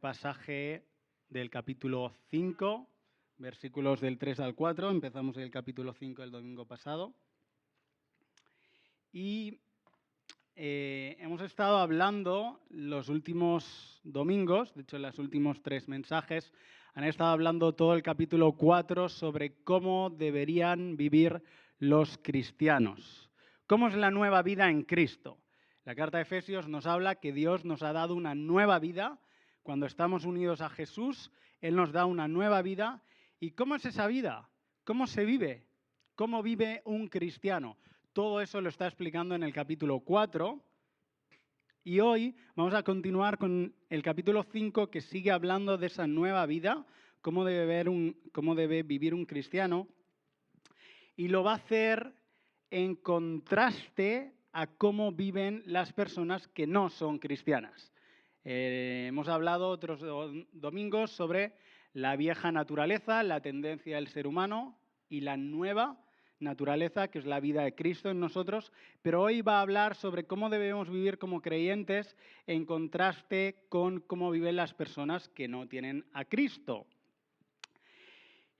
pasaje del capítulo 5, versículos del 3 al 4. Empezamos el capítulo 5 el domingo pasado. Y hemos estado hablando los últimos domingos, de hecho en los últimos 3 mensajes, han estado hablando todo el capítulo 4 sobre cómo deberían vivir los cristianos. ¿Cómo es la nueva vida en Cristo? La carta de Efesios nos habla que Dios nos ha dado una nueva vida. Cuando estamos unidos a Jesús, Él nos da una nueva vida. ¿Y cómo es esa vida? ¿Cómo se vive? ¿Cómo vive un cristiano? Todo eso lo está explicando en el capítulo 4. Y hoy vamos a continuar con el capítulo 5, que sigue hablando de esa nueva vida, cómo debe vivir un cristiano. Y lo va a hacer en contraste a cómo viven las personas que no son cristianas. Hemos hablado otros domingos sobre la vieja naturaleza, la tendencia del ser humano, y la nueva naturaleza, que es la vida de Cristo en nosotros, pero hoy va a hablar sobre cómo debemos vivir como creyentes en contraste con cómo viven las personas que no tienen a Cristo.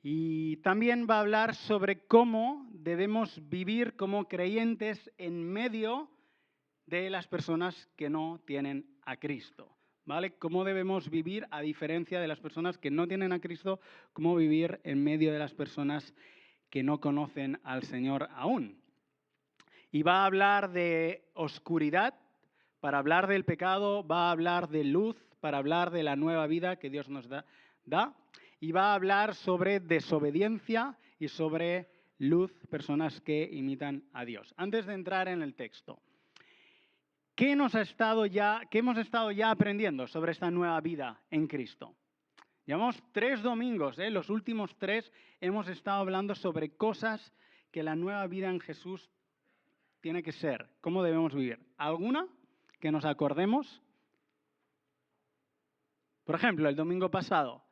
Y también va a hablar sobre cómo debemos vivir como creyentes en medio de las personas que no tienen a Cristo, ¿vale? Cómo debemos vivir a diferencia de las personas que no tienen a Cristo, cómo vivir en medio de las personas que no conocen al Señor aún. Y va a hablar de oscuridad, para hablar del pecado, va a hablar de luz, para hablar de la nueva vida que Dios nos da. Y va a hablar sobre desobediencia y sobre luz, personas que imitan a Dios. Antes de entrar en el texto, ¿qué hemos estado ya aprendiendo sobre esta nueva vida en Cristo? Llevamos 3 domingos, los últimos 3 hemos estado hablando sobre cosas que la nueva vida en Jesús tiene que ser, cómo debemos vivir. ¿Alguna que nos acordemos? Por ejemplo, el domingo pasado,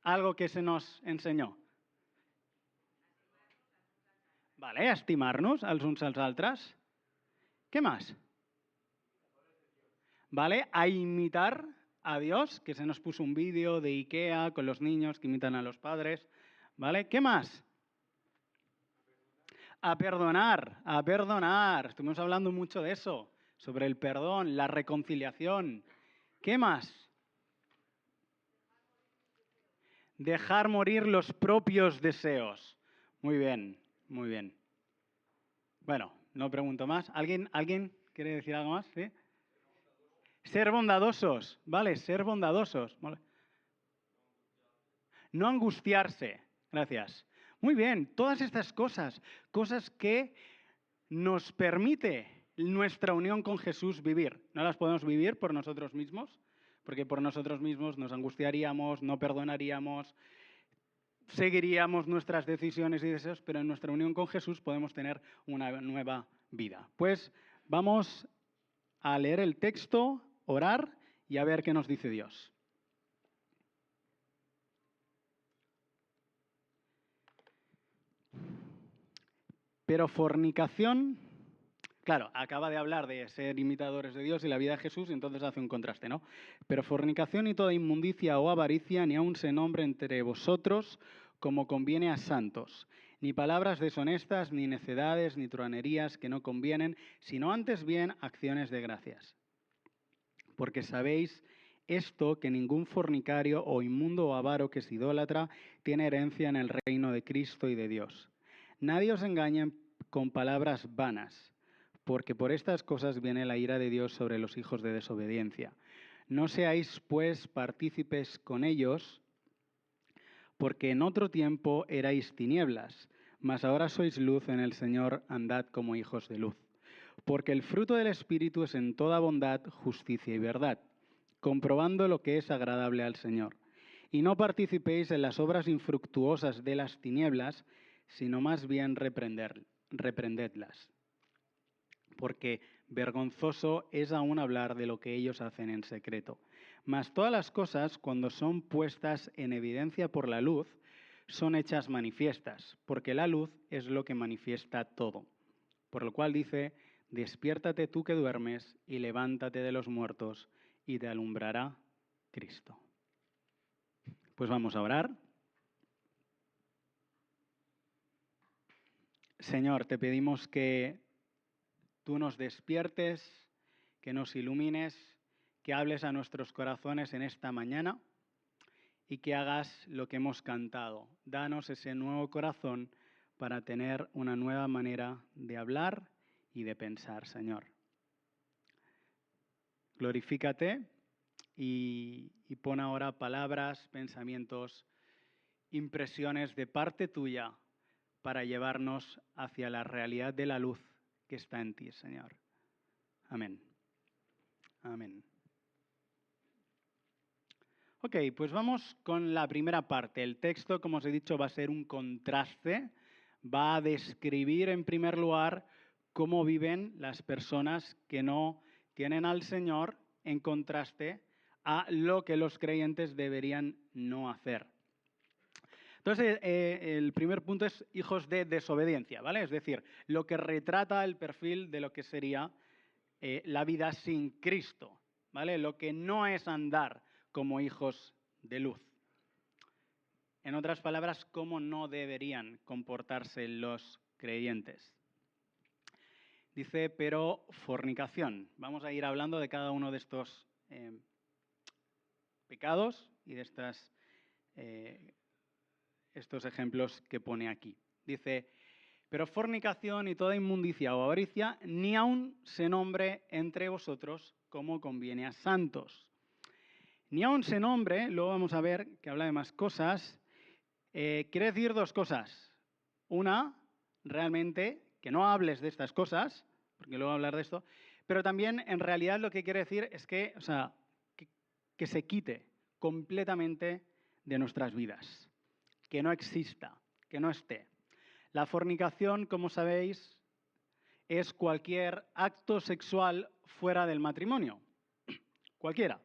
algo que se nos ensenyó. Vale, estimarnos els uns als altres. ¿Qué más? Vale, a imitar a Dios, que se nos puso un vídeo de Ikea con los niños que imitan a los padres. ¿Vale? ¿Qué más? A perdonar, a perdonar. Estuvimos hablando mucho de eso, sobre el perdón, la reconciliación. ¿Qué más? Dejar morir los propios deseos. Muy bien, muy bien. Bueno, no pregunto más. ¿Alguien quiere decir algo más? ¿Sí? Ser bondadosos, ¿vale? Ser bondadosos. ¿Vale? No angustiarse. Gracias. Muy bien, todas estas cosas que nos permite nuestra unión con Jesús vivir. No las podemos vivir por nosotros mismos, porque por nosotros mismos nos angustiaríamos, no perdonaríamos, seguiríamos nuestras decisiones y deseos, pero en nuestra unión con Jesús podemos tener una nueva vida. Pues vamos a leer el texto, orar y a ver qué nos dice Dios. Pero fornicación, claro, acaba de hablar de ser imitadores de Dios y la vida de Jesús, y entonces hace un contraste, ¿no? Pero fornicación y toda inmundicia o avaricia ni aun se nombre entre vosotros como conviene a santos, ni palabras deshonestas, ni necedades, ni truhanerías que no convienen, sino antes bien acciones de gracias. Porque sabéis esto, que ningún fornicario o inmundo o avaro que es idólatra tiene herencia en el reino de Cristo y de Dios. Nadie os engañe con palabras vanas, porque por estas cosas viene la ira de Dios sobre los hijos de desobediencia. No seáis, pues, partícipes con ellos, porque en otro tiempo erais tinieblas, mas ahora sois luz en el Señor, andad como hijos de luz. Porque el fruto del Espíritu es en toda bondad, justicia y verdad, comprobando lo que es agradable al Señor. Y no participéis en las obras infructuosas de las tinieblas, sino más bien reprendedlas. Porque vergonzoso es aún hablar de lo que ellos hacen en secreto. Mas todas las cosas, cuando son puestas en evidencia por la luz, son hechas manifiestas, porque la luz es lo que manifiesta todo. Por lo cual dice: despiértate tú que duermes y levántate de los muertos, y te alumbrará Cristo. Pues vamos a orar. Señor, te pedimos que tú nos despiertes, que nos ilumines, que hables a nuestros corazones en esta mañana y que hagas lo que hemos cantado. Danos ese nuevo corazón para tener una nueva manera de hablar y de pensar, Señor. Glorifícate y pon ahora palabras, pensamientos, impresiones de parte tuya para llevarnos hacia la realidad de la luz que está en ti, Señor. Amén. Amén. Ok, pues vamos con la primera parte. El texto, como os he dicho, va a ser un contraste. Va a describir, en primer lugar, cómo viven las personas que no tienen al Señor en contraste a lo que los creyentes deberían no hacer. Entonces, el primer punto es hijos de desobediencia, ¿vale? Es decir, lo que retrata el perfil de lo que sería la vida sin Cristo, ¿vale? Lo que no es andar como hijos de luz. En otras palabras, cómo no deberían comportarse los creyentes. Dice, pero fornicación. Vamos a ir hablando de cada uno de estos pecados y de estos ejemplos que pone aquí. Dice, pero fornicación y toda inmundicia o avaricia ni aun se nombre entre vosotros como conviene a santos. Ni aun se nombre, luego vamos a ver que habla de más cosas, quiere decir dos cosas. Una, realmente, que no hables de estas cosas, porque luego voy a hablar de esto, pero también en realidad lo que quiere decir es que, que se quite completamente de nuestras vidas, que no exista, que no esté. La fornicación, como sabéis, es cualquier acto sexual fuera del matrimonio, cualquiera,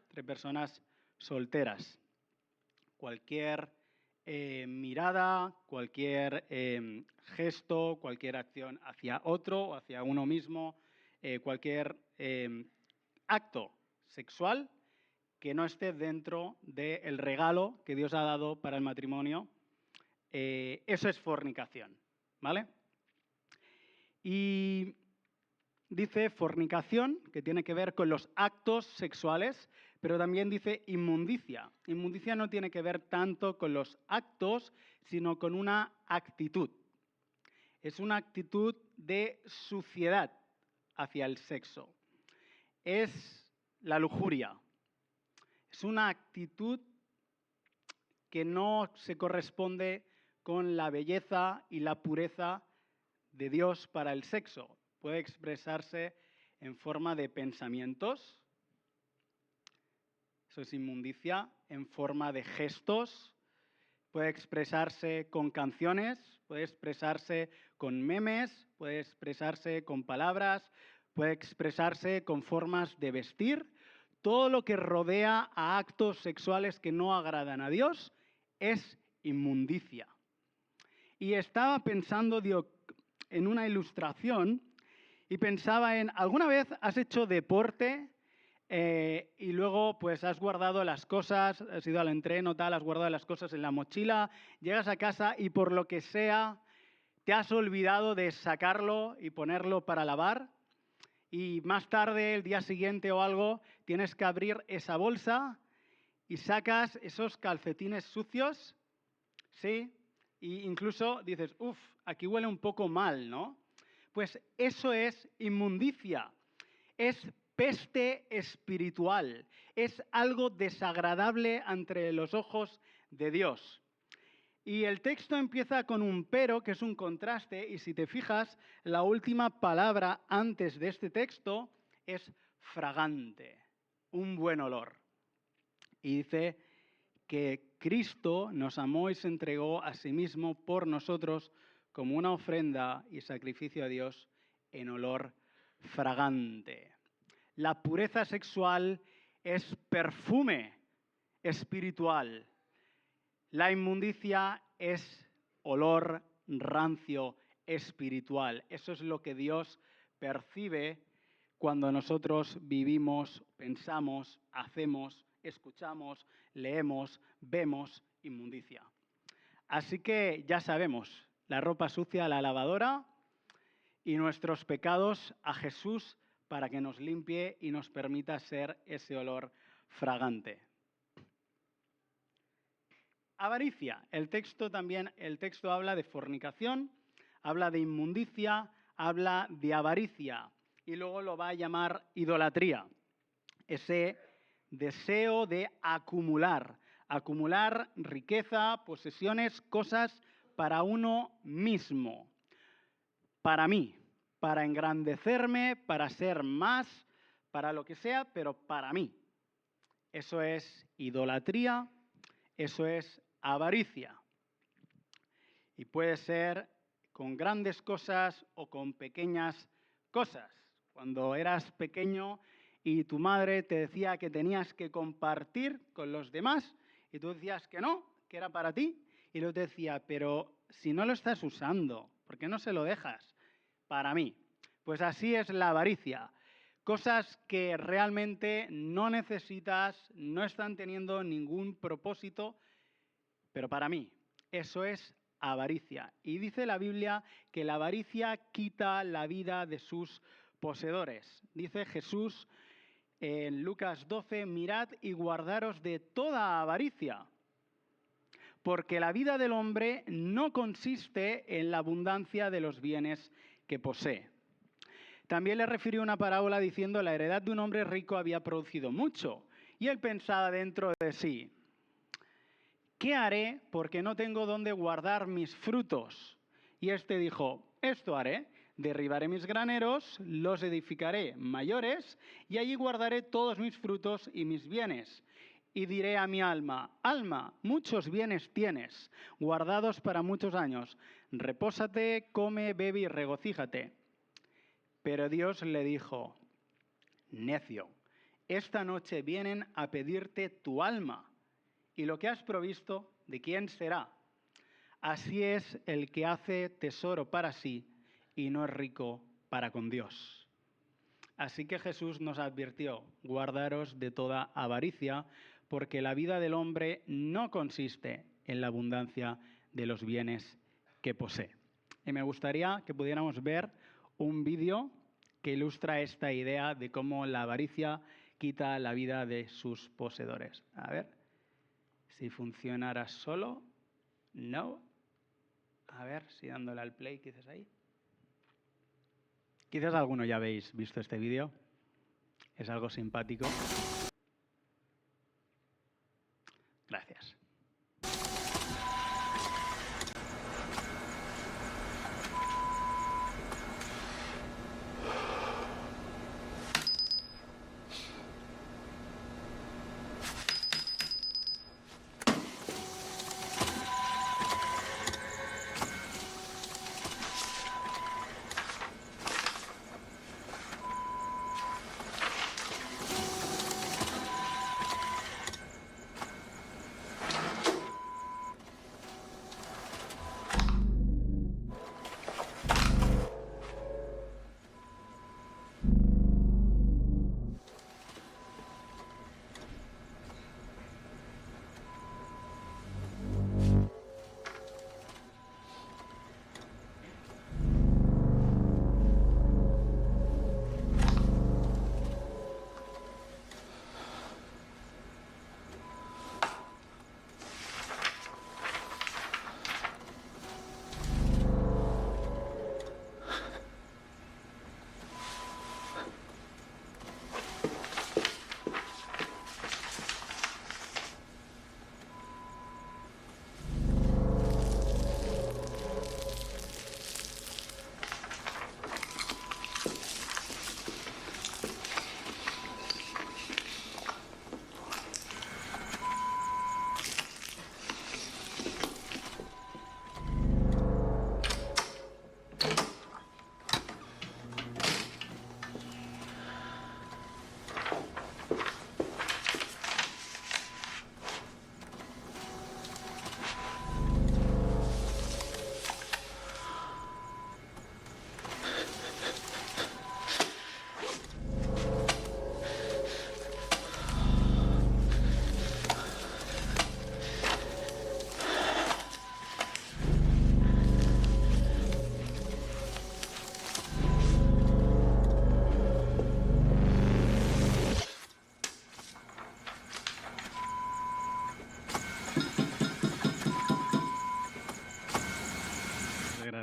entre personas solteras. Cualquier mirada, cualquier gesto, cualquier acción hacia otro o hacia uno mismo, cualquier acto sexual que no esté dentro del regalo que Dios ha dado para el matrimonio, eso es fornicación, ¿vale? Y dice fornicación, que tiene que ver con los actos sexuales, pero también dice inmundicia. Inmundicia no tiene que ver tanto con los actos, sino con una actitud. Es una actitud de suciedad hacia el sexo. Es la lujuria. Es una actitud que no se corresponde con la belleza y la pureza de Dios para el sexo. Puede expresarse en forma de pensamientos, eso es inmundicia, en forma de gestos, puede expresarse con canciones, puede expresarse con memes, puede expresarse con palabras, puede expresarse con formas de vestir. Todo lo que rodea a actos sexuales que no agradan a Dios es inmundicia. Y estaba pensando, en una ilustración y pensaba en, ¿alguna vez has hecho deporte y luego pues has guardado las cosas, has ido al entreno, tal, has guardado las cosas en la mochila, llegas a casa y por lo que sea te has olvidado de sacarlo y ponerlo para lavar y más tarde, el día siguiente o algo, tienes que abrir esa bolsa y sacas esos calcetines sucios, ¿sí? E incluso dices, uff, aquí huele un poco mal, ¿no? Pues eso es inmundicia, es peste espiritual, es algo desagradable ante los ojos de Dios. Y el texto empieza con un pero, que es un contraste, y si te fijas, la última palabra antes de este texto es fragante, un buen olor. Y dice que Cristo nos amó y se entregó a sí mismo por nosotros como una ofrenda y sacrificio a Dios en olor fragante. La pureza sexual es perfume espiritual. La inmundicia es olor rancio espiritual. Eso es lo que Dios percibe cuando nosotros vivimos, pensamos, hacemos, escuchamos, leemos, vemos inmundicia. Así que ya sabemos, la ropa sucia a la lavadora y nuestros pecados a Jesús para que nos limpie y nos permita ser ese olor fragante. Avaricia. El texto habla de fornicación, habla de inmundicia, habla de avaricia y luego lo va a llamar idolatría. Ese deseo de acumular riqueza, posesiones, cosas para uno mismo, para mí, para engrandecerme, para ser más, para lo que sea, pero para mí. Eso es idolatría, eso es avaricia. Y puede ser con grandes cosas o con pequeñas cosas. Cuando eras pequeño y tu madre te decía que tenías que compartir con los demás y tú decías que no, que era para ti, y luego te decía, pero si no lo estás usando, ¿por qué no se lo dejas? Para mí. Pues así es la avaricia. Cosas que realmente no necesitas, no están teniendo ningún propósito, pero para mí, eso es avaricia. Y dice la Biblia que la avaricia quita la vida de sus poseedores. Dice Jesús en Lucas 12, mirad y guardaros de toda avaricia, porque la vida del hombre no consiste en la abundancia de los bienes que posee. También le refirió una parábola diciendo la heredad de un hombre rico había producido mucho, y él pensaba dentro de sí, ¿qué haré porque no tengo dónde guardar mis frutos? Y este dijo, esto haré, derribaré mis graneros, los edificaré mayores, y allí guardaré todos mis frutos y mis bienes. Y diré a mi alma, alma, muchos bienes tienes, guardados para muchos años. Repósate, come, bebe y regocíjate. Pero Dios le dijo, necio, esta noche vienen a pedirte tu alma, y lo que has provisto, ¿de quién será? Así es el que hace tesoro para sí y no es rico para con Dios. Así que Jesús nos advirtió, guardaros de toda avaricia, porque la vida del hombre no consiste en la abundancia de los bienes que posee. Y me gustaría que pudiéramos ver un vídeo que ilustra esta idea de cómo la avaricia quita la vida de sus poseedores. A ver si funcionara solo. No. A ver si dándole al play, quizás ahí. Quizás alguno ya habéis visto este vídeo. Es algo simpático. Gracias.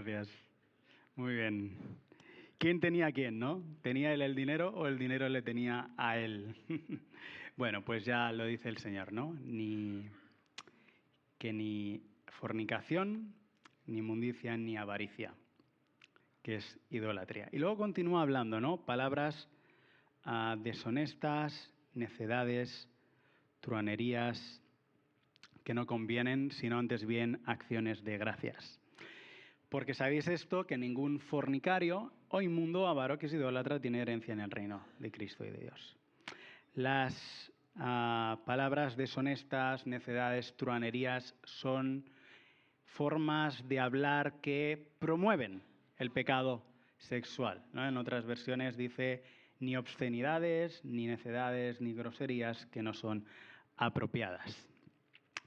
gracias. Muy bien. ¿Quién tenía a quién, no? ¿Tenía él el dinero o el dinero le tenía a él? Bueno, pues ya lo dice el Señor, ¿no? Ni fornicación, ni inmundicia, ni avaricia, que es idolatría. Y luego continúa hablando, ¿no? Palabras deshonestas, necedades, truanerías, que no convienen, sino antes bien acciones de gracias. Porque sabéis esto, que ningún fornicario o inmundo, avaro, que es idólatra, tiene herencia en el reino de Cristo y de Dios. Las palabras deshonestas, necedades, truanerías son formas de hablar que promueven el pecado sexual, ¿no? En otras versiones dice ni obscenidades, ni necedades, ni groserías que no son apropiadas.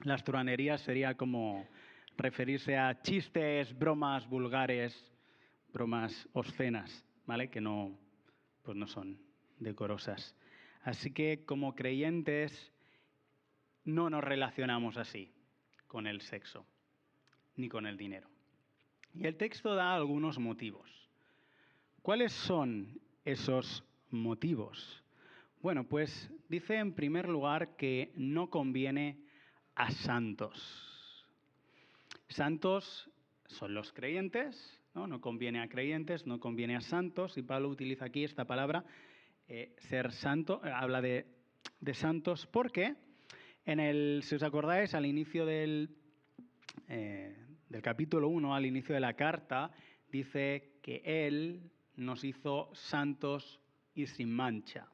Las truanerías sería como referirse a chistes, bromas vulgares, bromas obscenas, ¿vale? Que no, pues no son decorosas. Así que como creyentes no nos relacionamos así con el sexo ni con el dinero. Y el texto da algunos motivos. ¿Cuáles son esos motivos? Bueno, pues dice en primer lugar que no conviene a santos. Santos son los creyentes, ¿no? No conviene a creyentes, no conviene a santos, y Pablo utiliza aquí esta palabra, ser santo, habla de santos, porque si os acordáis, al inicio del capítulo 1, al inicio de la carta, dice que Él nos hizo santos y sin mancha.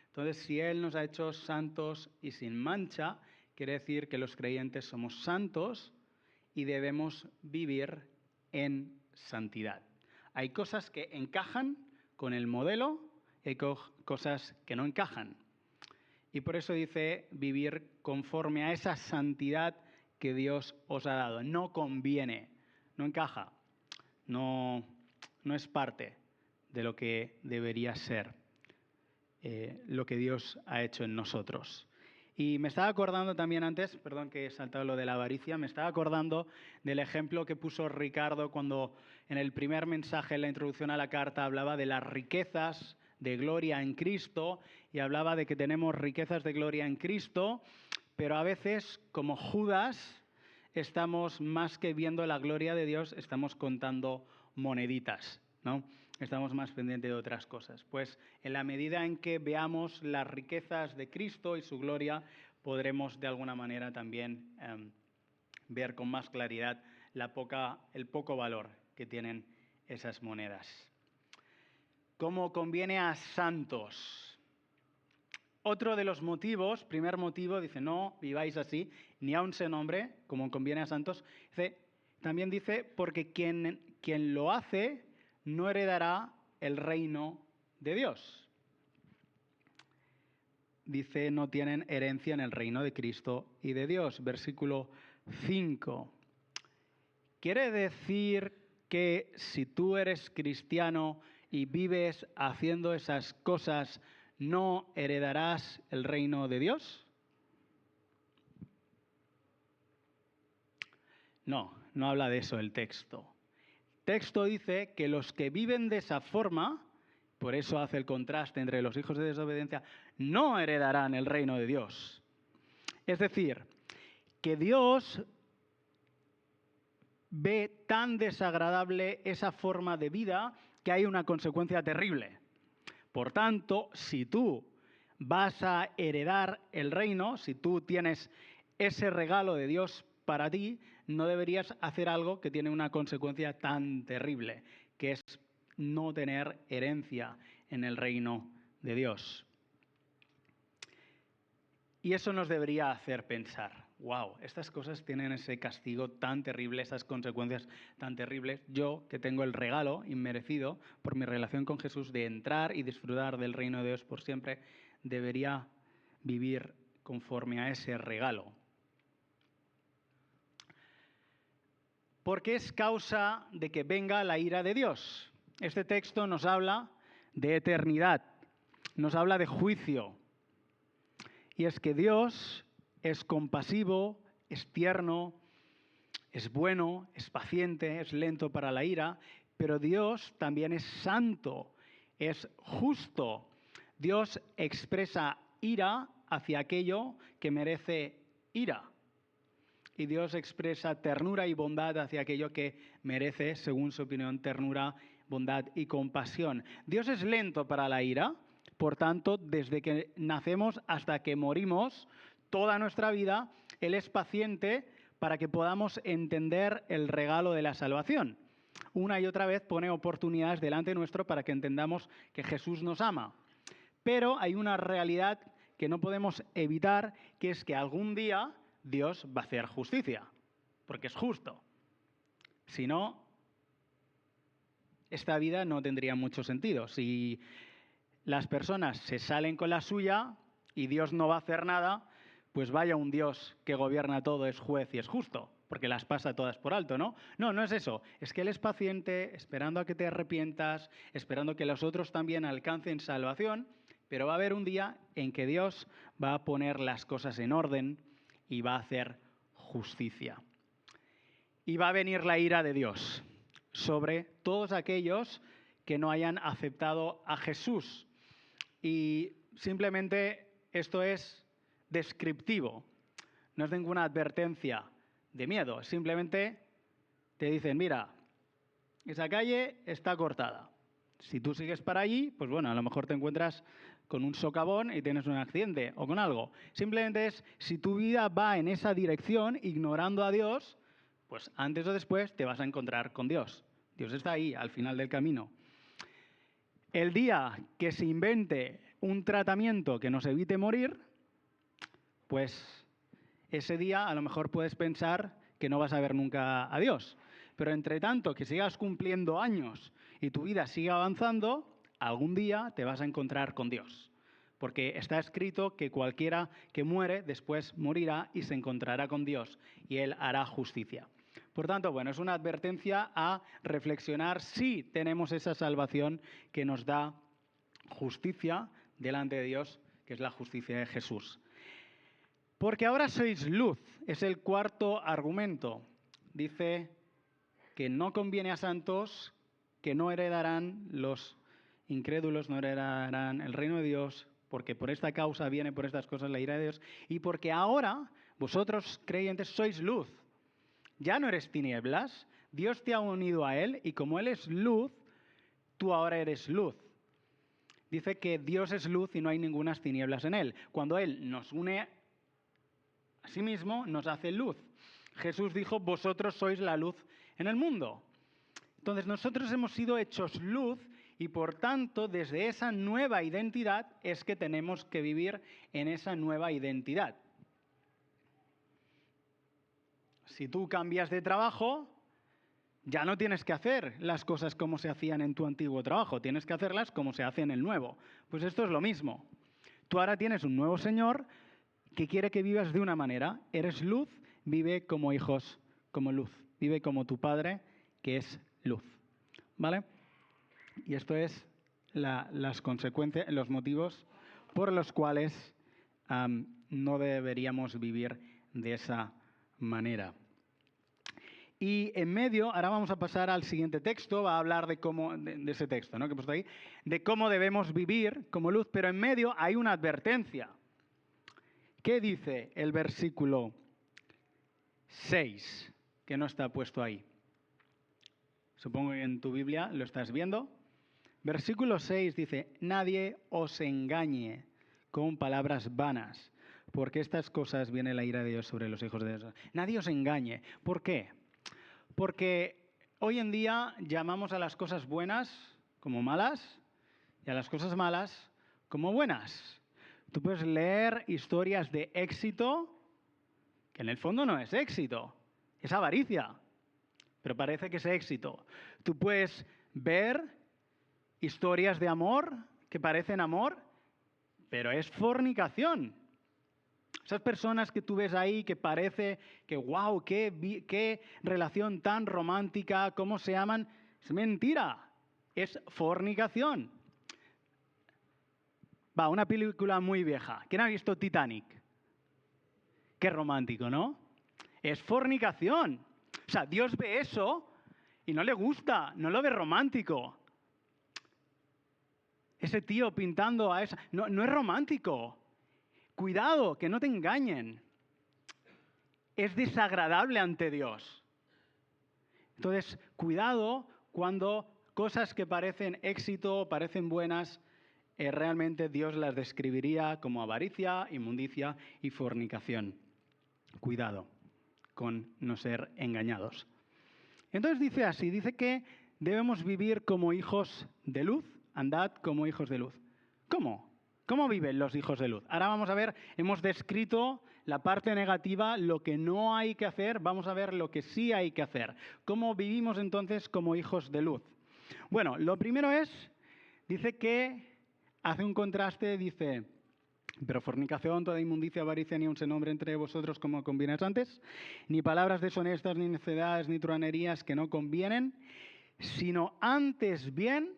Entonces, si Él nos ha hecho santos y sin mancha, quiere decir que los creyentes somos santos y debemos vivir en santidad. Hay cosas que encajan con el modelo y hay cosas que no encajan. Y por eso dice vivir conforme a esa santidad que Dios os ha dado. No conviene, no encaja, no es parte de lo que debería ser lo que Dios ha hecho en nosotros. Y me estaba acordando también antes, perdón que he saltado lo de la avaricia, me estaba acordando del ejemplo que puso Ricardo cuando en el primer mensaje, en la introducción a la carta, hablaba de las riquezas de gloria en Cristo y hablaba de que tenemos riquezas de gloria en Cristo, pero a veces, como Judas, estamos más que viendo la gloria de Dios, estamos contando moneditas, ¿no? Estamos más pendientes de otras cosas. Pues en la medida en que veamos las riquezas de Cristo y su gloria, podremos de alguna manera también ver con más claridad el poco valor que tienen esas monedas. Como conviene a santos. Otro de los motivos, primer motivo, dice, no viváis así, ni aun se nombre, como conviene a santos. También dice, porque quien lo hace no heredará el reino de Dios. Dice, no tienen herencia en el reino de Cristo y de Dios. Versículo 5. Quiere decir que si tú eres cristiano y vives haciendo esas cosas, ¿no heredarás el reino de Dios? No habla de eso el texto. El texto dice que los que viven de esa forma, por eso hace el contraste entre los hijos de desobediencia, no heredarán el reino de Dios. Es decir, que Dios ve tan desagradable esa forma de vida que hay una consecuencia terrible. Por tanto, si tú vas a heredar el reino, si tú tienes ese regalo de Dios para ti, no deberías hacer algo que tiene una consecuencia tan terrible, que es no tener herencia en el reino de Dios. Y eso nos debería hacer pensar, wow, estas cosas tienen ese castigo tan terrible, esas consecuencias tan terribles. Yo, que tengo el regalo inmerecido por mi relación con Jesús de entrar y disfrutar del reino de Dios por siempre, debería vivir conforme a ese regalo. Porque es causa de que venga la ira de Dios. Este texto nos habla de eternidad, nos habla de juicio. Y es que Dios es compasivo, es tierno, es bueno, es paciente, es lento para la ira, pero Dios también es santo, es justo. Dios expresa ira hacia aquello que merece ira. Y Dios expresa ternura y bondad hacia aquello que merece, según su opinión, ternura, bondad y compasión. Dios es lento para la ira, por tanto, desde que nacemos hasta que morimos, toda nuestra vida, Él es paciente para que podamos entender el regalo de la salvación. Una y otra vez pone oportunidades delante nuestro para que entendamos que Jesús nos ama. Pero hay una realidad que no podemos evitar, que es que algún día Dios va a hacer justicia, porque es justo. Si no, esta vida no tendría mucho sentido. Si las personas se salen con la suya y Dios no va a hacer nada, pues vaya un Dios que gobierna todo, es juez y es justo, porque las pasa todas por alto, ¿no? No, no es eso. Es que Él es paciente, esperando a que te arrepientas, esperando que los otros también alcancen salvación, pero va a haber un día en que Dios va a poner las cosas en orden y va a hacer justicia. Y va a venir la ira de Dios sobre todos aquellos que no hayan aceptado a Jesús. Y simplemente esto es descriptivo, no es ninguna advertencia de miedo, simplemente te dicen, mira, esa calle está cortada. Si tú sigues para allí, pues bueno, a lo mejor te encuentras con un socavón y tienes un accidente o con algo. Simplemente es, si tu vida va en esa dirección, ignorando a Dios, pues antes o después te vas a encontrar con Dios. Dios está ahí, al final del camino. El día que se invente un tratamiento que nos evite morir, pues ese día a lo mejor puedes pensar que no vas a ver nunca a Dios. Pero entre tanto que sigas cumpliendo años y tu vida siga avanzando, algún día te vas a encontrar con Dios. Porque está escrito que cualquiera que muere después morirá y se encontrará con Dios y Él hará justicia. Por tanto, bueno, es una advertencia a reflexionar si tenemos esa salvación que nos da justicia delante de Dios, que es la justicia de Jesús. Porque ahora sois luz, es el cuarto argumento. Dice que no conviene a santos, que no heredarán los incrédulos, no heredarán el reino de Dios, porque por esta causa viene por estas cosas la ira de Dios, y porque ahora vosotros creyentes sois luz. Ya no eres tinieblas, Dios te ha unido a Él, y como Él es luz, tú ahora eres luz. Dice que Dios es luz y no hay ninguna tinieblas en Él. Cuando Él nos une a sí mismo, nos hace luz. Jesús dijo, vosotros sois la luz en el mundo. Entonces nosotros hemos sido hechos luz y por tanto desde esa nueva identidad es que tenemos que vivir en esa nueva identidad. Si tú cambias de trabajo, ya no tienes que hacer las cosas como se hacían en tu antiguo trabajo, tienes que hacerlas como se hace en el nuevo. Pues esto es lo mismo. Tú ahora tienes un nuevo Señor que quiere que vivas de una manera. Eres luz, vive como hijos, como luz. Vive como tu Padre, que es luz. ¿Vale? Y esto es las consecuencias, los motivos por los cuales no deberíamos vivir de esa manera. Y en medio, ahora vamos a pasar al siguiente texto, va a hablar de cómo, de ese texto, ¿no?, que he puesto ahí, de cómo debemos vivir como luz, pero en medio hay una advertencia. ¿Qué dice el versículo 6? Que no está puesto ahí. Supongo que en tu Biblia lo estás viendo. Versículo 6 dice, nadie os engañe con palabras vanas, porque estas cosas viene la ira de Dios sobre los hijos de Dios. Nadie os engañe. ¿Por qué? Porque hoy en día llamamos a las cosas buenas como malas y a las cosas malas como buenas. Tú puedes leer historias de éxito que en el fondo no es éxito, es avaricia, pero parece que es éxito. Tú puedes ver historias de amor que parecen amor, pero es fornicación. Esas personas que tú ves ahí que parece que wow, qué relación tan romántica, cómo se aman, es mentira, es fornicación. Va, una película muy vieja. ¿Quién ha visto Titanic? Qué romántico, ¿no? Es fornicación. O sea, Dios ve eso y no le gusta, no lo ve romántico. Ese tío pintando a esa... No, no es romántico. Cuidado, que no te engañen. Es desagradable ante Dios. Entonces, cuidado cuando cosas que parecen éxito, parecen buenas, realmente Dios las describiría como avaricia, inmundicia y fornicación. Cuidado con no ser engañados. Entonces dice así, dice que debemos vivir como hijos de luz, andad como hijos de luz. ¿Cómo? ¿Cómo viven los hijos de luz? Ahora vamos a ver, hemos descrito la parte negativa, lo que no hay que hacer, vamos a ver lo que sí hay que hacer. ¿Cómo vivimos entonces como hijos de luz? Bueno, lo primero es, dice que hace un contraste, dice, pero fornicación, toda inmundicia, avaricia, ni aun se nombre entre vosotros como convienes antes, ni palabras deshonestas, ni necedades, ni truhanerías que no convienen, sino antes bien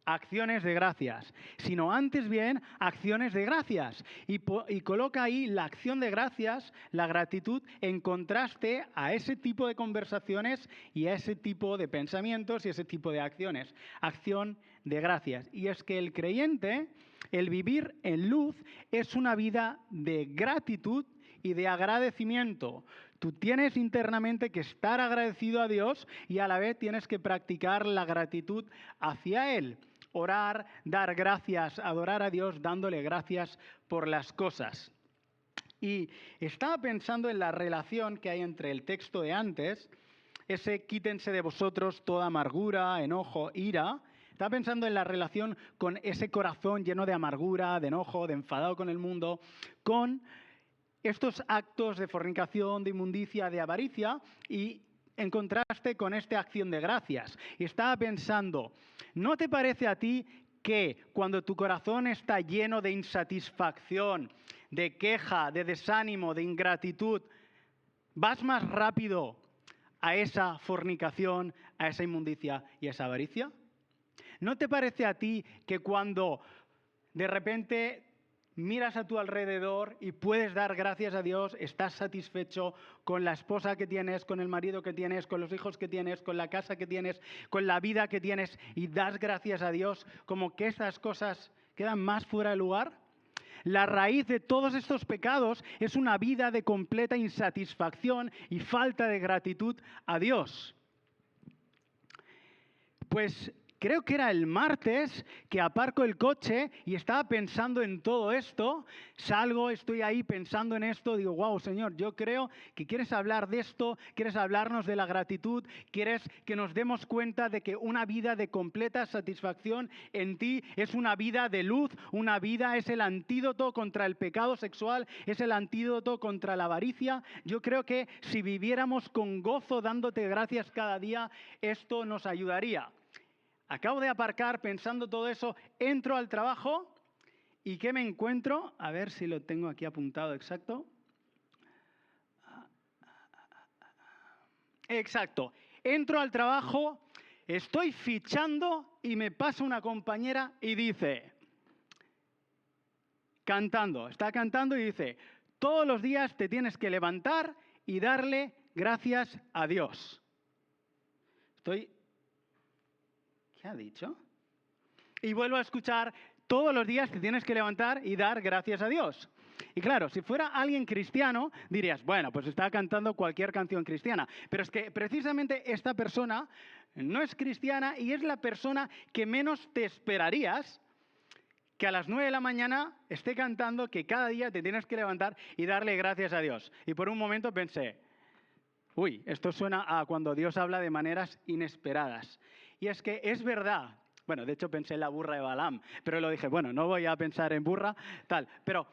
acciones de gracias, sino antes bien acciones de gracias. Y coloca ahí la acción de gracias, la gratitud, en contraste a ese tipo de conversaciones y a ese tipo de pensamientos y ese tipo de acciones. Acción de gracias. Y es que el creyente, el vivir en luz, es una vida de gratitud y de agradecimiento. Tú tienes internamente que estar agradecido a Dios y a la vez tienes que practicar la gratitud hacia Él. Orar, dar gracias, adorar a Dios dándole gracias por las cosas. Y estaba pensando en la relación que hay entre el texto de antes, ese quítense de vosotros toda amargura, enojo, ira. Estaba pensando en la relación con ese corazón lleno de amargura, de enojo, de enfadado con el mundo, con estos actos de fornicación, de inmundicia, de avaricia y en contraste con esta acción de gracias. Y estaba pensando, ¿no te parece a ti que cuando tu corazón está lleno de insatisfacción, de queja, de desánimo, de ingratitud, vas más rápido a esa fornicación, a esa inmundicia y a esa avaricia? ¿No te parece a ti que cuando de repente miras a tu alrededor y puedes dar gracias a Dios, estás satisfecho con la esposa que tienes, con el marido que tienes, con los hijos que tienes, con la casa que tienes, con la vida que tienes y das gracias a Dios, como que esas cosas quedan más fuera de lugar? La raíz de todos estos pecados es una vida de completa insatisfacción y falta de gratitud a Dios. Pues creo que era el martes que aparco el coche y estaba pensando en todo esto. Salgo, estoy ahí pensando en esto. Digo, wow, Señor, yo creo que quieres hablar de esto, quieres hablarnos de la gratitud, quieres que nos demos cuenta de que una vida de completa satisfacción en ti es una vida de luz, una vida es el antídoto contra el pecado sexual, es el antídoto contra la avaricia. Yo creo que si viviéramos con gozo dándote gracias cada día, esto nos ayudaría. Acabo de aparcar pensando todo eso, entro al trabajo y ¿qué me encuentro? A ver si lo tengo aquí apuntado exacto. Exacto. Entro al trabajo, estoy fichando y me pasa una compañera y dice, está cantando y dice, todos los días te tienes que levantar y darle gracias a Dios. ¿Qué ha dicho? Y vuelvo a escuchar, todos los días te tienes que levantar y dar gracias a Dios. Y claro, si fuera alguien cristiano, dirías, bueno, pues está cantando cualquier canción cristiana. Pero es que precisamente esta persona no es cristiana y es la persona que menos te esperarías que a las 9 de la mañana esté cantando que cada día te tienes que levantar y darle gracias a Dios. Y por un momento pensé, uy, esto suena a cuando Dios habla de maneras inesperadas. Y es que es verdad. Bueno, de hecho pensé en la burra de Balaam, pero lo dije, bueno, no voy a pensar en burra, tal. Pero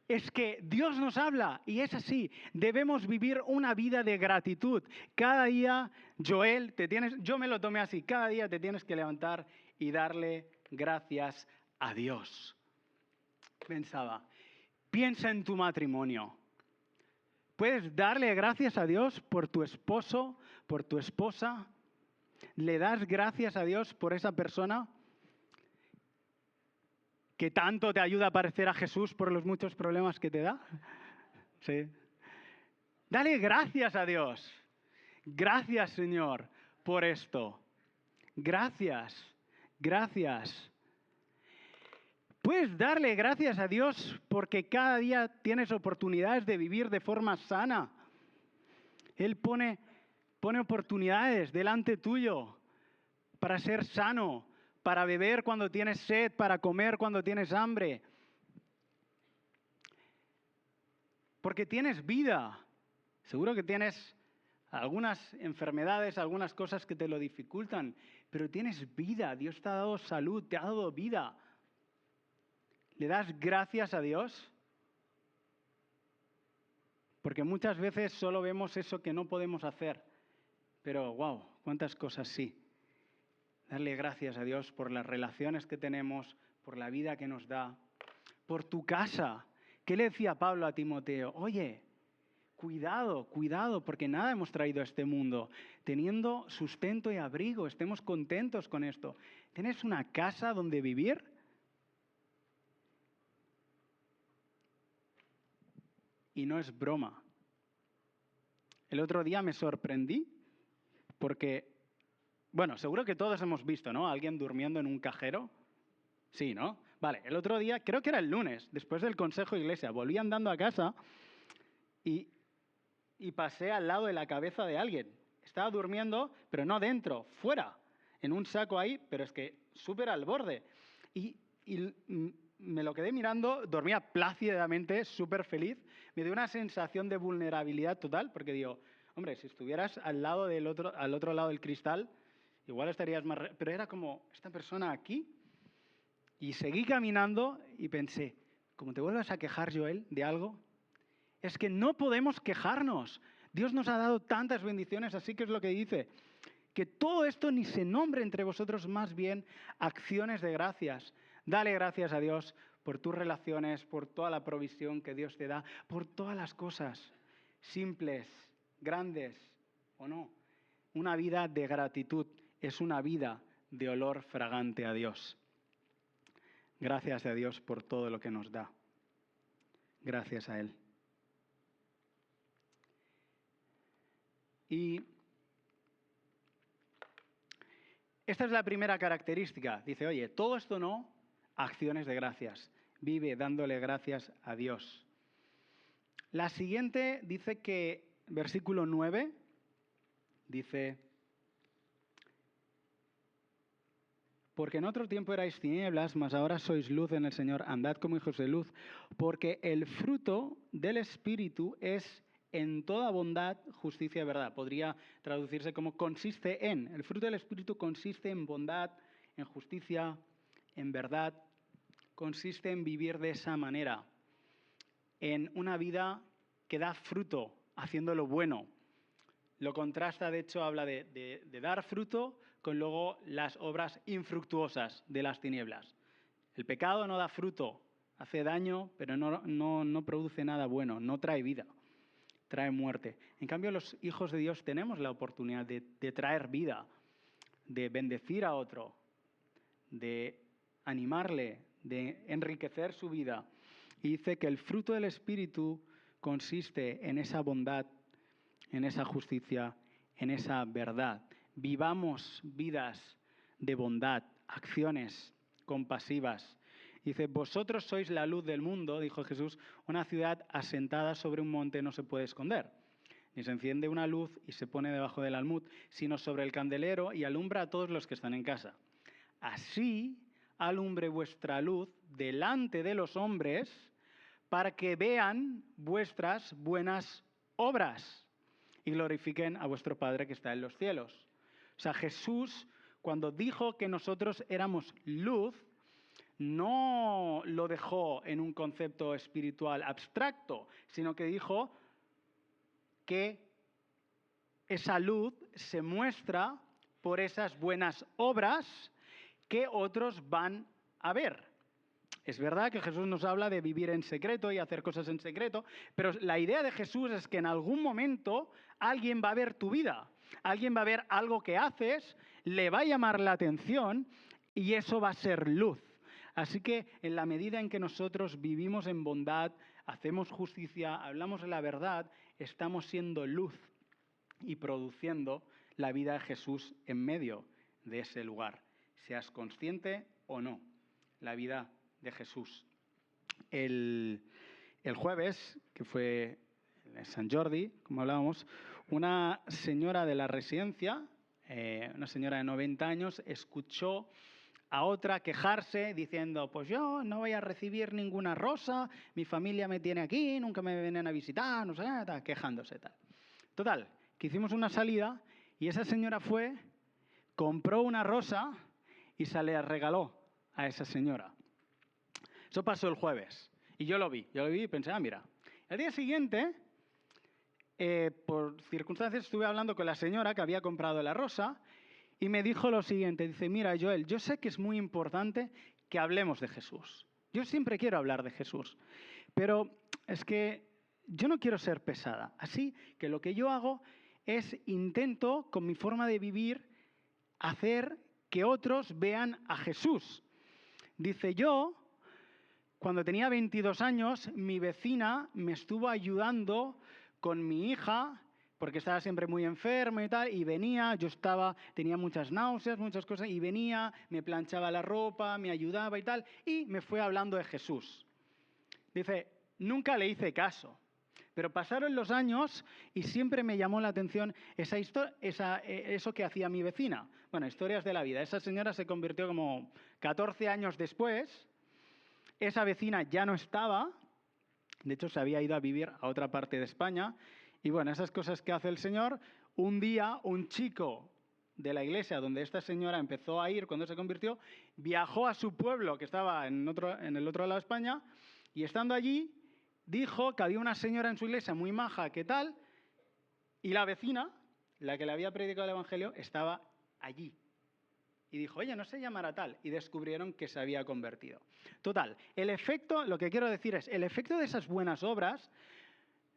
es que Dios nos habla y es así. Debemos vivir una vida de gratitud. Cada día, Joel, yo me lo tomé así, cada día te tienes que levantar y darle gracias a Dios. Pensaba, piensa en tu matrimonio. ¿Puedes darle gracias a Dios por tu esposo, por tu esposa? ¿Le das gracias a Dios por esa persona que tanto te ayuda a parecer a Jesús por los muchos problemas que te da? Sí. Dale gracias a Dios. Gracias, Señor, por esto. Gracias, gracias. Puedes darle gracias a Dios porque cada día tienes oportunidades de vivir de forma sana. Él pone oportunidades delante tuyo para ser sano, para beber cuando tienes sed, para comer cuando tienes hambre. Porque tienes vida. Seguro que tienes algunas enfermedades, algunas cosas que te lo dificultan, pero tienes vida. Dios te ha dado salud, te ha dado vida. ¿Le das gracias a Dios? Porque muchas veces solo vemos eso que no podemos hacer. Pero, wow, cuántas cosas sí. Darle gracias a Dios por las relaciones que tenemos, por la vida que nos da, por tu casa. ¿Qué le decía Pablo a Timoteo? Oye, cuidado, cuidado, porque nada hemos traído a este mundo. Teniendo sustento y abrigo, estemos contentos con esto. ¿Tienes una casa donde vivir? Y no es broma. El otro día me sorprendí porque, bueno, seguro que todos hemos visto, ¿no? A alguien durmiendo en un cajero. Sí, ¿no? Vale, el otro día, creo que era el lunes, después del consejo de iglesia, volví andando a casa y pasé al lado de la cabeza de alguien. Estaba durmiendo, pero no dentro, fuera, en un saco ahí, pero es que súper al borde. Y me lo quedé mirando, dormía plácidamente, súper feliz. Me dio una sensación de vulnerabilidad total, porque digo, hombre, si estuvieras al otro lado del cristal, igual estarías más... Pero era como, esta persona aquí. Y seguí caminando y pensé, como te vuelvas a quejar, Joel, de algo, es que no podemos quejarnos. Dios nos ha dado tantas bendiciones, así que es lo que dice, que todo esto ni se nombre entre vosotros, más bien acciones de gracias. Dale gracias a Dios por tus relaciones, por toda la provisión que Dios te da, por todas las cosas, simples, grandes o no. Una vida de gratitud es una vida de olor fragante a Dios. Gracias a Dios por todo lo que nos da. Gracias a Él. Y esta es la primera característica. Dice, oye, todo esto no, acciones de gracias. Vive dándole gracias a Dios. La siguiente dice que, versículo 9, dice, porque en otro tiempo erais tinieblas, mas ahora sois luz en el Señor, andad como hijos de luz, porque el fruto del Espíritu es en toda bondad, justicia y verdad. Podría traducirse como consiste en. El fruto del Espíritu consiste en bondad, en justicia, en verdad. Consiste en vivir de esa manera, en una vida que da fruto, haciendo lo bueno. Lo contrasta, de hecho, habla de dar fruto con luego las obras infructuosas de las tinieblas. El pecado no da fruto, hace daño, pero no produce nada bueno, no trae vida, trae muerte. En cambio, los hijos de Dios tenemos la oportunidad de traer vida, de bendecir a otro, de animarle, de enriquecer su vida. Y dice que el fruto del Espíritu consiste en esa bondad, en esa justicia, en esa verdad. Vivamos vidas de bondad, acciones compasivas. Dice, vosotros sois la luz del mundo, dijo Jesús, una ciudad asentada sobre un monte no se puede esconder. Ni se enciende una luz y se pone debajo del almud, sino sobre el candelero y alumbra a todos los que están en casa. Así alumbre vuestra luz delante de los hombres para que vean vuestras buenas obras y glorifiquen a vuestro Padre que está en los cielos. O sea, Jesús, cuando dijo que nosotros éramos luz, no lo dejó en un concepto espiritual abstracto, sino que dijo que esa luz se muestra por esas buenas obras que otros van a ver. Es verdad que Jesús nos habla de vivir en secreto y hacer cosas en secreto, pero la idea de Jesús es que en algún momento alguien va a ver tu vida, alguien va a ver algo que haces, le va a llamar la atención y eso va a ser luz. Así que en la medida en que nosotros vivimos en bondad, hacemos justicia, hablamos de la verdad, estamos siendo luz y produciendo la vida de Jesús en medio de ese lugar. Seas consciente o no, la vida de Jesús. El jueves, que fue San Jordi, como hablábamos, una señora de la residencia, una señora de 90 años, escuchó a otra quejarse diciendo, pues yo no voy a recibir ninguna rosa, mi familia me tiene aquí, nunca me vienen a visitar, no sé, tal, quejándose tal. Total, que hicimos una salida y esa señora fue, compró una rosa y se la regaló a esa señora. Eso pasó el jueves y yo lo vi y pensé, mira. El día siguiente, por circunstancias, estuve hablando con la señora que había comprado la rosa y me dijo lo siguiente, dice, mira Joel, yo sé que es muy importante que hablemos de Jesús. Yo siempre quiero hablar de Jesús, pero es que yo no quiero ser pesada. Así que lo que yo hago es intento, con mi forma de vivir, hacer que otros vean a Jesús. Dice, yo, cuando tenía 22 años, mi vecina me estuvo ayudando con mi hija, porque estaba siempre muy enferma y tal, y venía, tenía muchas náuseas, muchas cosas, y venía, me planchaba la ropa, me ayudaba y tal, y me fue hablando de Jesús. Dice, nunca le hice caso, pero pasaron los años y siempre me llamó la atención eso que hacía mi vecina. Bueno, historias de la vida. Esa señora se convirtió como 14 años después. Esa vecina ya no estaba, de hecho se había ido a vivir a otra parte de España. Y bueno, esas cosas que hace el Señor. Un día, un chico de la iglesia donde esta señora empezó a ir cuando se convirtió, viajó a su pueblo, que estaba en el otro lado de España, y estando allí, dijo que había una señora en su iglesia muy maja, ¿qué tal? Y la vecina, la que le había predicado el evangelio, estaba allí. Y dijo, oye, no se llamará tal. Y descubrieron que se había convertido. Total, lo que quiero decir es, el efecto de esas buenas obras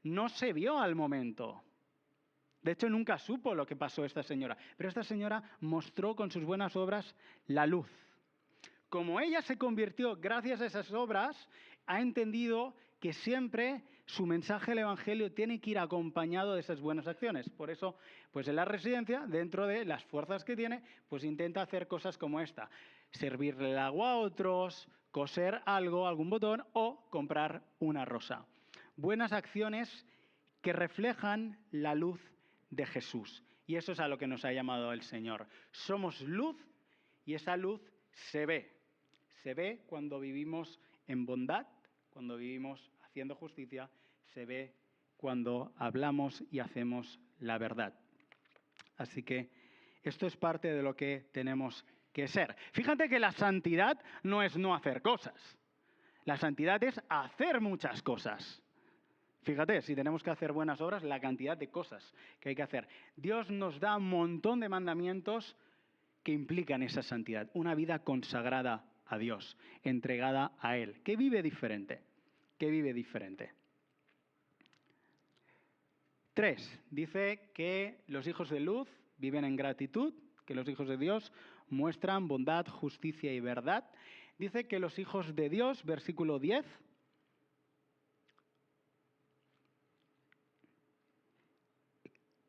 no se vio al momento. De hecho, nunca supo lo que pasó esta señora. Pero esta señora mostró con sus buenas obras la luz. Como ella se convirtió gracias a esas obras, ha entendido que siempre su mensaje del Evangelio tiene que ir acompañado de esas buenas acciones. Por eso, pues en la residencia, dentro de las fuerzas que tiene, pues intenta hacer cosas como esta. Servirle el agua a otros, coser algo, algún botón o comprar una rosa. Buenas acciones que reflejan la luz de Jesús. Y eso es a lo que nos ha llamado el Señor. Somos luz y esa luz se ve. Se ve cuando vivimos en bondad, cuando vivimos haciendo justicia, se ve cuando hablamos y hacemos la verdad. Así que esto es parte de lo que tenemos que ser. Fíjate que la santidad no es no hacer cosas. La santidad es hacer muchas cosas. Fíjate, si tenemos que hacer buenas obras, la cantidad de cosas que hay que hacer. Dios nos da un montón de mandamientos que implican esa santidad. Una vida consagrada a Dios, entregada a Él, que vive diferente. 3. Dice que los hijos de luz viven en gratitud, que los hijos de Dios muestran bondad, justicia y verdad. Dice que los hijos de Dios, versículo 10,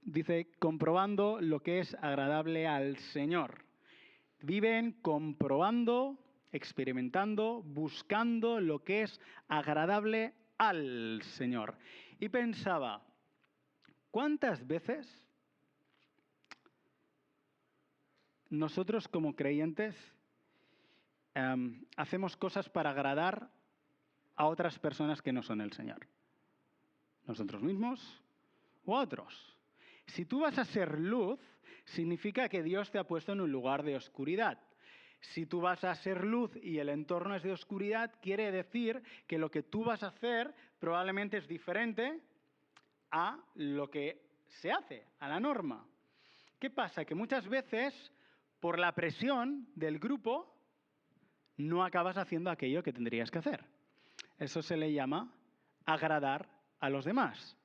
dice, comprobando lo que es agradable al Señor. Viven comprobando, experimentando, buscando lo que es agradable al Señor. Y pensaba, ¿cuántas veces nosotros como creyentes hacemos cosas para agradar a otras personas que no son el Señor? ¿Nosotros mismos o a otros? Si tú vas a ser luz, significa que Dios te ha puesto en un lugar de oscuridad. Si tú vas a ser luz y el entorno es de oscuridad, quiere decir que lo que tú vas a hacer probablemente es diferente a lo que se hace, a la norma. ¿Qué pasa? Que muchas veces, por la presión del grupo, no acabas haciendo aquello que tendrías que hacer. Eso se le llama agradar a los demás.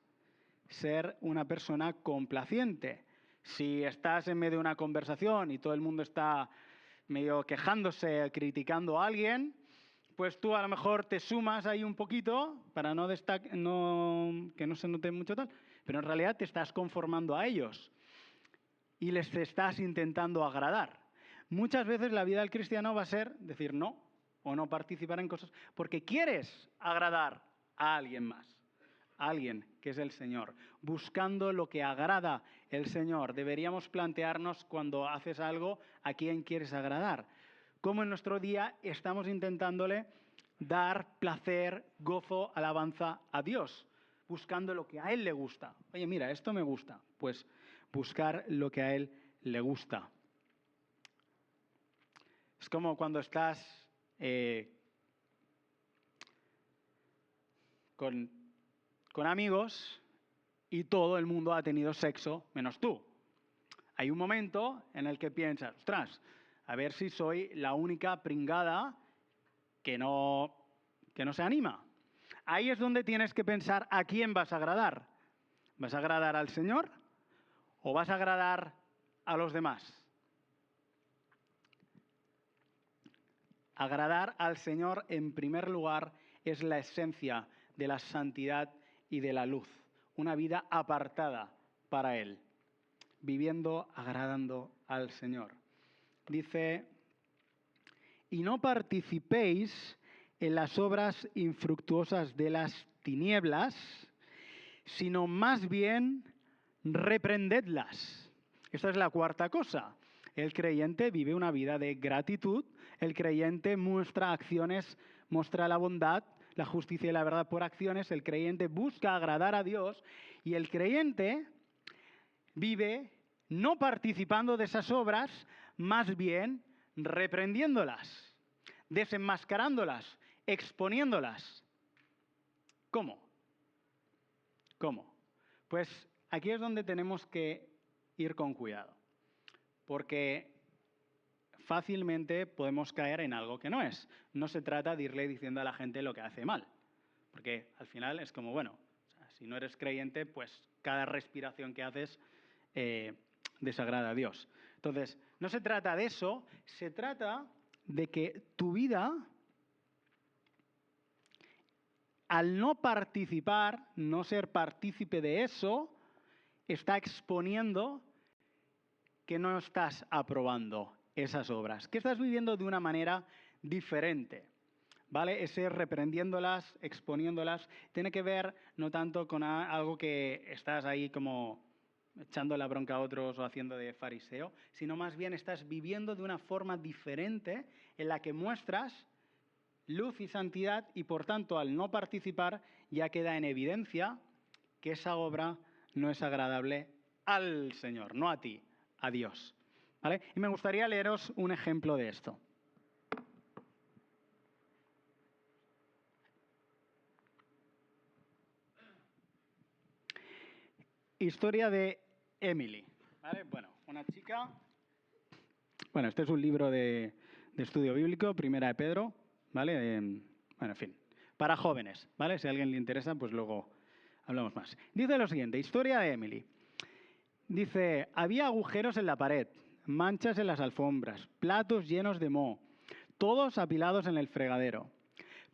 Ser una persona complaciente. Si estás en medio de una conversación y todo el mundo está medio quejándose, criticando a alguien, pues tú a lo mejor te sumas ahí un poquito para que no se note mucho tal, pero en realidad te estás conformando a ellos y les estás intentando agradar. Muchas veces la vida del cristiano va a ser decir no o no participar en cosas porque quieres agradar a alguien más, a alguien que es el Señor, buscando lo que agrada el Señor. Deberíamos plantearnos cuando haces algo a quién quieres agradar. Cómo en nuestro día estamos intentándole dar placer, gozo, alabanza a Dios, buscando lo que a Él le gusta. Oye, mira, esto me gusta, pues buscar lo que a Él le gusta. Es como cuando estás con amigos y todo el mundo ha tenido sexo menos tú. Hay un momento en el que piensas, ostras, a ver si soy la única pringada que no se anima. Ahí es donde tienes que pensar a quién vas a agradar. ¿Vas a agradar al Señor o vas a agradar a los demás? Agradar al Señor, en primer lugar, es la esencia de la santidad y de la luz. Una vida apartada para Él, viviendo, agradando al Señor. Dice, y no participéis en las obras infructuosas de las tinieblas, sino más bien reprendedlas. Esta es la cuarta cosa. El creyente vive una vida de gratitud, el creyente muestra acciones, muestra la bondad, la justicia y la verdad por acciones, el creyente busca agradar a Dios y el creyente vive no participando de esas obras, más bien reprendiéndolas, desenmascarándolas, exponiéndolas. ¿Cómo? Pues aquí es donde tenemos que ir con cuidado, porque fácilmente podemos caer en algo que no es. No se trata de irle diciendo a la gente lo que hace mal, porque al final es como, bueno, o sea, si no eres creyente, pues cada respiración que haces desagrada a Dios. Entonces, no se trata de eso, se trata de que tu vida, al no participar, no ser partícipe de eso, está exponiendo que no estás aprobando esas obras, que estás viviendo de una manera diferente, ¿vale? Ese reprendiéndolas, exponiéndolas, tiene que ver no tanto con algo que estás ahí como echando la bronca a otros o haciendo de fariseo, sino más bien estás viviendo de una forma diferente en la que muestras luz y santidad y por tanto al no participar ya queda en evidencia que esa obra no es agradable al Señor, no a ti, a Dios. ¿Vale? Y me gustaría leeros un ejemplo de esto. Historia de Emily. ¿Vale? Bueno, una chica. Bueno, este es un libro de estudio bíblico, Primera de Pedro, ¿vale? Bueno, en fin, para jóvenes, ¿vale? Si a alguien le interesa, pues luego hablamos más. Dice lo siguiente, historia de Emily. Dice, había agujeros en la pared, manchas en las alfombras, platos llenos de moho, todos apilados en el fregadero.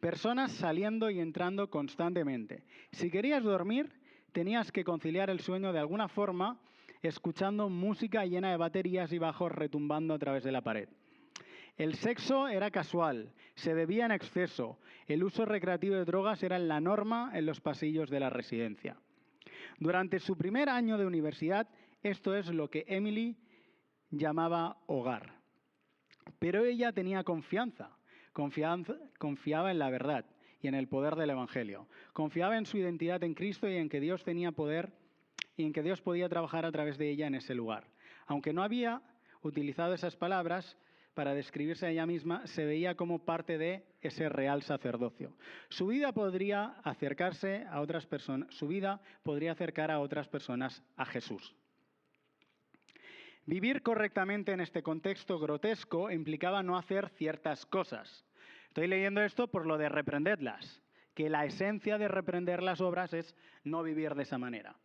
Personas saliendo y entrando constantemente. Si querías dormir, tenías que conciliar el sueño de alguna forma, escuchando música llena de baterías y bajos retumbando a través de la pared. El sexo era casual, se bebía en exceso, el uso recreativo de drogas era la norma en los pasillos de la residencia. Durante su primer año de universidad, esto es lo que Emily llamaba hogar. Pero ella tenía confianza, confiaba en la verdad y en el poder del Evangelio. Confiaba en su identidad en Cristo y en que Dios tenía poder y en que Dios podía trabajar a través de ella en ese lugar. Aunque no había utilizado esas palabras para describirse a ella misma, se veía como parte de ese real sacerdocio. Su vida podría acercarse a otras personas, su vida podría acercar a otras personas a Jesús. Vivir correctamente en este contexto grotesco implicaba no hacer ciertas cosas. Estoy leyendo esto por lo de reprendedlas, que la esencia de reprender las obras es no vivir de esa manera.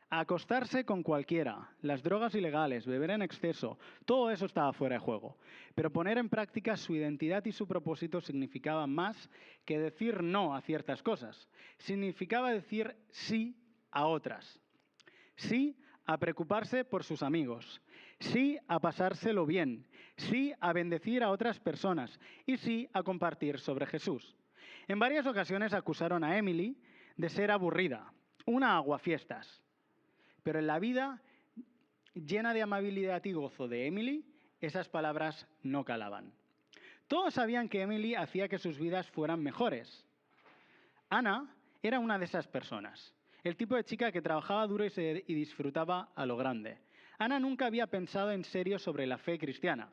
Acostarse con cualquiera, las drogas ilegales, beber en exceso, todo eso estaba fuera de juego. Pero poner en práctica su identidad y su propósito significaba más que decir no a ciertas cosas. Significaba decir sí a otras. Sí a preocuparse por sus amigos. Sí a pasárselo bien. Sí a bendecir a otras personas. Y sí a compartir sobre Jesús. En varias ocasiones acusaron a Emily de ser aburrida, una aguafiestas. Pero en la vida llena de amabilidad y gozo de Emily, esas palabras no calaban. Todos sabían que Emily hacía que sus vidas fueran mejores. Ana era una de esas personas, el tipo de chica que trabajaba duro y disfrutaba a lo grande. Ana nunca había pensado en serio sobre la fe cristiana.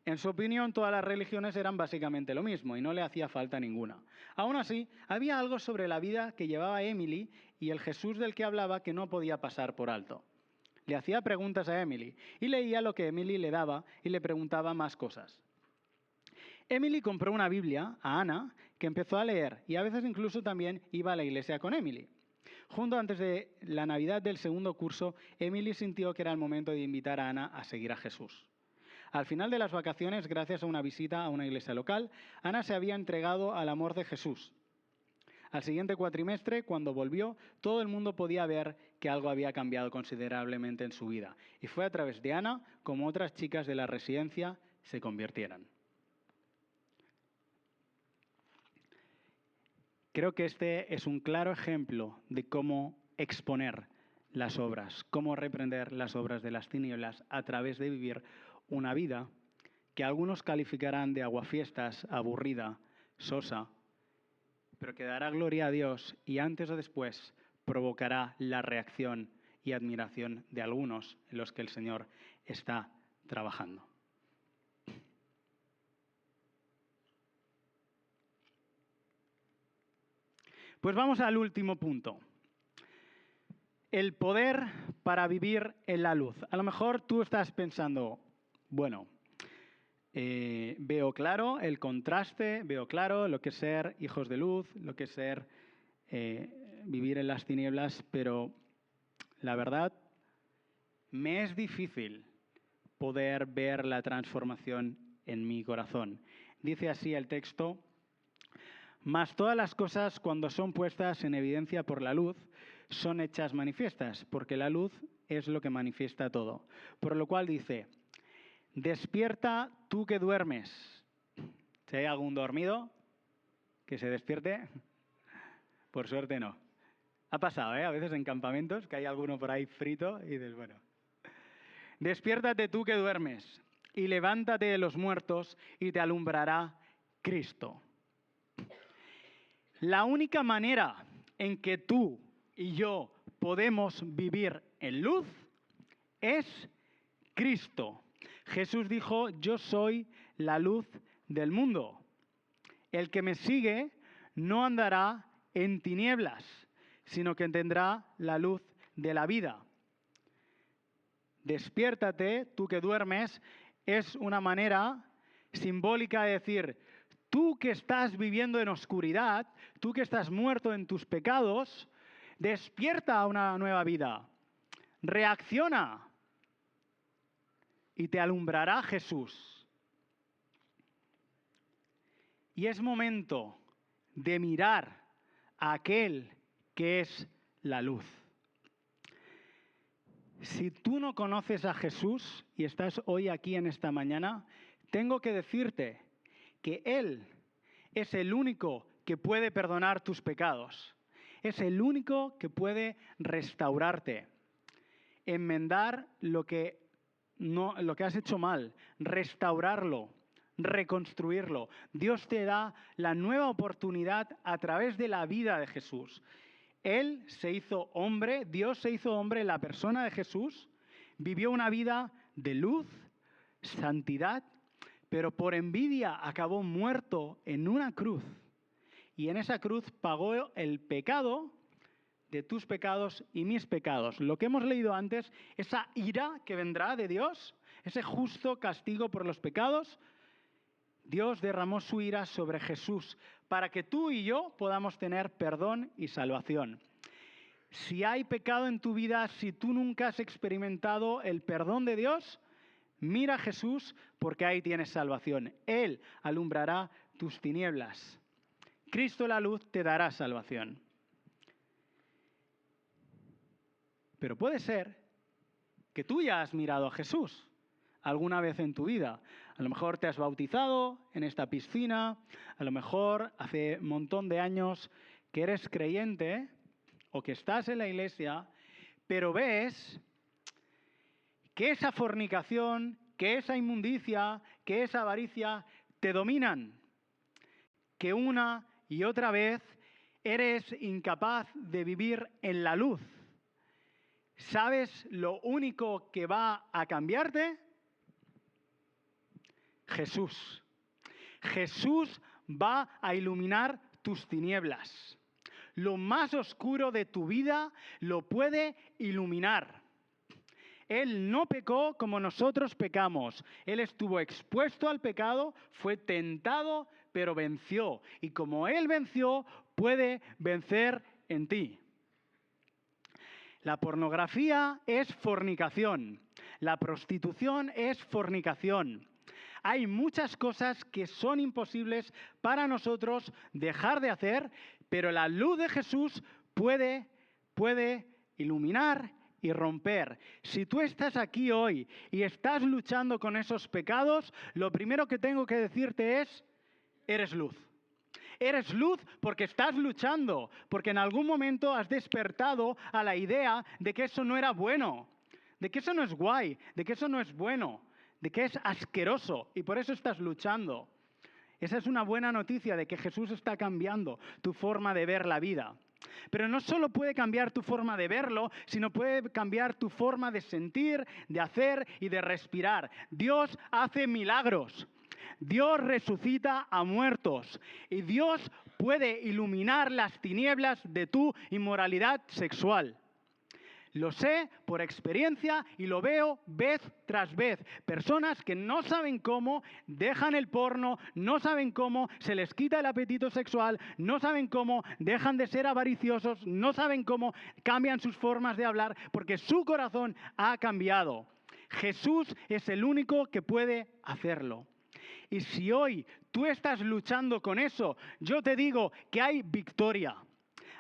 En su opinión, todas las religiones eran básicamente lo mismo y no le hacía falta ninguna. Aún así, había algo sobre la vida que llevaba Emily y el Jesús del que hablaba que no podía pasar por alto. Le hacía preguntas a Emily y leía lo que Emily le daba y le preguntaba más cosas. Emily compró una Biblia a Ana que empezó a leer y a veces incluso también iba a la iglesia con Emily. Justo antes de la Navidad del segundo curso, Emily sintió que era el momento de invitar a Ana a seguir a Jesús. Al final de las vacaciones, gracias a una visita a una iglesia local, Ana se había entregado al amor de Jesús. Al siguiente cuatrimestre, cuando volvió, todo el mundo podía ver que algo había cambiado considerablemente en su vida. Y fue a través de Ana como otras chicas de la residencia se convirtieran. Creo que este es un claro ejemplo de cómo exponer las obras, cómo reprender las obras de las tinieblas a través de vivir una vida que algunos calificarán de aguafiestas, aburrida, sosa, pero que dará gloria a Dios y antes o después provocará la reacción y admiración de algunos en los que el Señor está trabajando. Pues vamos al último punto. El poder para vivir en la luz. A lo mejor tú estás pensando, bueno, veo claro el contraste, veo claro lo que es ser hijos de luz, lo que es ser vivir en las tinieblas, pero la verdad me es difícil poder ver la transformación en mi corazón. Dice así el texto: mas todas las cosas, cuando son puestas en evidencia por la luz, son hechas manifiestas, porque la luz es lo que manifiesta todo. Por lo cual dice: despierta tú que duermes. Si hay algún dormido, que se despierte. Por suerte no. Ha pasado, a veces en campamentos, que hay alguno por ahí frito y dices, bueno. Despiértate tú que duermes y levántate de los muertos y te alumbrará Cristo. La única manera en que tú y yo podemos vivir en luz es Cristo. Jesús dijo: yo soy la luz del mundo. El que me sigue no andará en tinieblas, sino que tendrá la luz de la vida. Despiértate, tú que duermes, es una manera simbólica de decir: tú que estás viviendo en oscuridad, tú que estás muerto en tus pecados, despierta a una nueva vida. Reacciona y te alumbrará Jesús. Y es momento de mirar a aquel que es la luz. Si tú no conoces a Jesús y estás hoy aquí en esta mañana, tengo que decirte que Él es el único que puede perdonar tus pecados. Es el único que puede restaurarte, enmendar lo que has hecho mal, restaurarlo, reconstruirlo. Dios te da la nueva oportunidad a través de la vida de Jesús. Él se hizo hombre, Dios se hizo hombre en la persona de Jesús, vivió una vida de luz, santidad, pero por envidia acabó muerto en una cruz. Y en esa cruz pagó el pecado de tus pecados y mis pecados. Lo que hemos leído antes, esa ira que vendrá de Dios, ese justo castigo por los pecados, Dios derramó su ira sobre Jesús para que tú y yo podamos tener perdón y salvación. Si hay pecado en tu vida, si tú nunca has experimentado el perdón de Dios, mira a Jesús porque ahí tienes salvación. Él alumbrará tus tinieblas. Cristo la luz te dará salvación. Pero puede ser que tú ya has mirado a Jesús alguna vez en tu vida. A lo mejor te has bautizado en esta piscina, a lo mejor hace un montón de años que eres creyente o que estás en la iglesia, pero ves que esa fornicación, que esa inmundicia, que esa avaricia te dominan, que una y otra vez eres incapaz de vivir en la luz. ¿Sabes lo único que va a cambiarte? Jesús. Jesús va a iluminar tus tinieblas. Lo más oscuro de tu vida lo puede iluminar. Él no pecó como nosotros pecamos. Él estuvo expuesto al pecado, fue tentado, pero venció. Y como Él venció, puede vencer en ti. La pornografía es fornicación. La prostitución es fornicación. Hay muchas cosas que son imposibles para nosotros dejar de hacer, pero la luz de Jesús puede iluminar y romper. Si tú estás aquí hoy y estás luchando con esos pecados, lo primero que tengo que decirte es, eres luz. Eres luz porque estás luchando, porque en algún momento has despertado a la idea de que eso no era bueno, de que eso no es guay, de que eso no es bueno, de que es asqueroso y por eso estás luchando. Esa es una buena noticia de que Jesús está cambiando tu forma de ver la vida. Pero no solo puede cambiar tu forma de verlo, sino puede cambiar tu forma de sentir, de hacer y de respirar. Dios hace milagros. Dios resucita a muertos. Y Dios puede iluminar las tinieblas de tu inmoralidad sexual. Lo sé por experiencia y lo veo vez tras vez. Personas que no saben cómo dejan el porno, no saben cómo se les quita el apetito sexual, no saben cómo dejan de ser avariciosos, no saben cómo cambian sus formas de hablar porque su corazón ha cambiado. Jesús es el único que puede hacerlo. Y si hoy tú estás luchando con eso, yo te digo que hay victoria.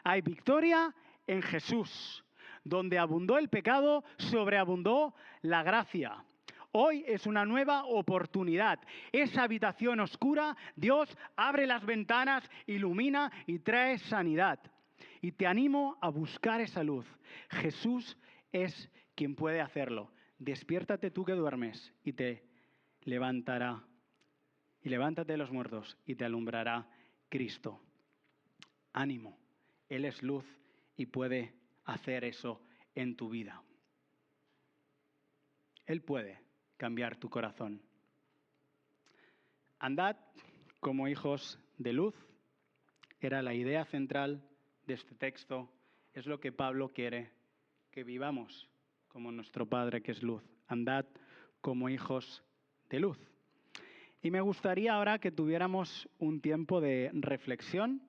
Hay victoria en Jesús. Donde abundó el pecado, sobreabundó la gracia. Hoy es una nueva oportunidad. Esa habitación oscura, Dios abre las ventanas, ilumina y trae sanidad. Y te animo a buscar esa luz. Jesús es quien puede hacerlo. Despiértate tú que duermes y te levantará. Y levántate de los muertos y te alumbrará Cristo. Ánimo. Él es luz y puede hacer eso en tu vida. Él puede cambiar tu corazón. Andad como hijos de luz. Era la idea central de este texto. Es lo que Pablo quiere que vivamos como nuestro Padre que es luz. Andad como hijos de luz. Y me gustaría ahora que tuviéramos un tiempo de reflexión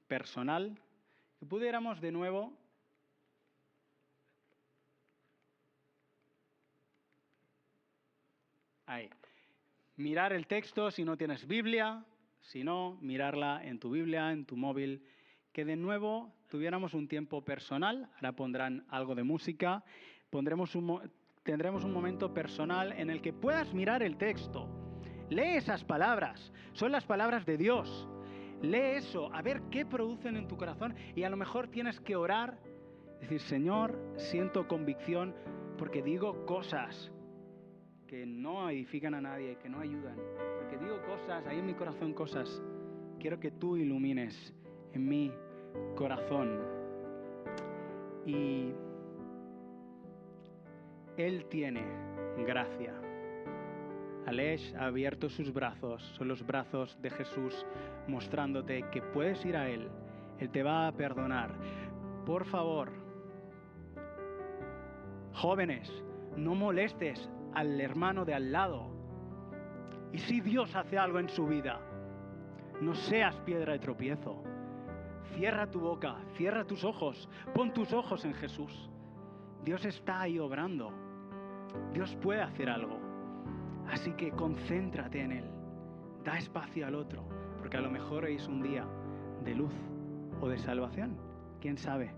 personal, que pudiéramos de nuevo mirar el texto si no tienes Biblia, si no, mirarla en tu Biblia, en tu móvil, que de nuevo tuviéramos un tiempo personal. Ahora pondrán algo de música, tendremos un momento personal en el que puedas mirar el texto. Lee esas palabras, son las palabras de Dios. Lee eso, a ver qué producen en tu corazón y a lo mejor tienes que orar, decir, Señor, siento convicción porque digo cosas que no edifican a nadie, que no ayudan. Porque digo cosas, hay en mi corazón cosas. Quiero que tú ilumines en mi corazón. Y Él tiene gracia. Aleix ha abierto sus brazos, son los brazos de Jesús mostrándote que puedes ir a Él. Él te va a perdonar. Por favor, jóvenes, no molestes al hermano de al lado. Y si Dios hace algo en su vida, no seas piedra de tropiezo. Cierra tu boca, cierra tus ojos, pon tus ojos en Jesús. Dios está ahí obrando. Dios puede hacer algo. Así que concéntrate en Él. Da espacio al otro, porque a lo mejor hoy es un día de luz o de salvación. ¿Quién sabe?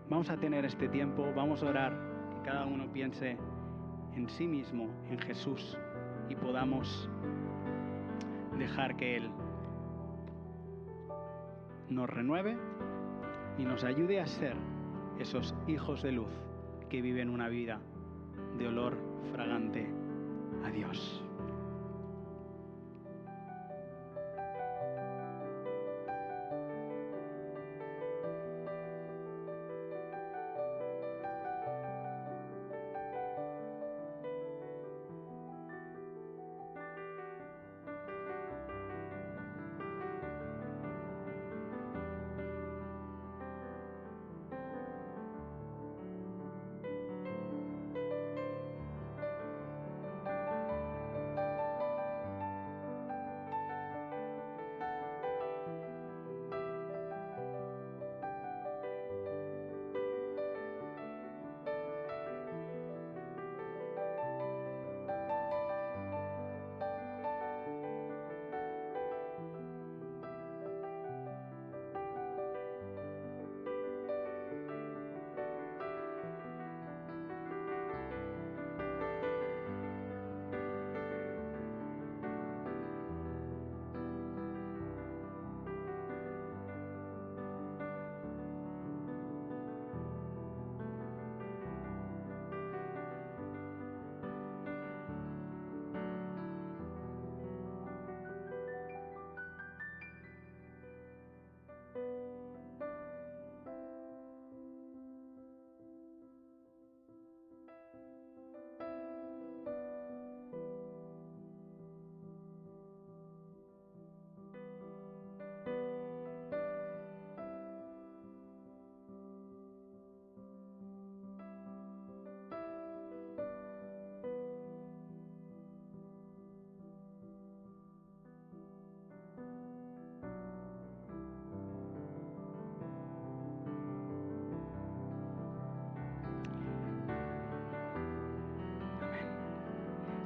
Vamos a tener este tiempo, vamos a orar, que cada uno piense en sí mismo, en Jesús, y podamos dejar que Él nos renueve y nos ayude a ser esos hijos de luz que viven una vida de olor fragante a Dios.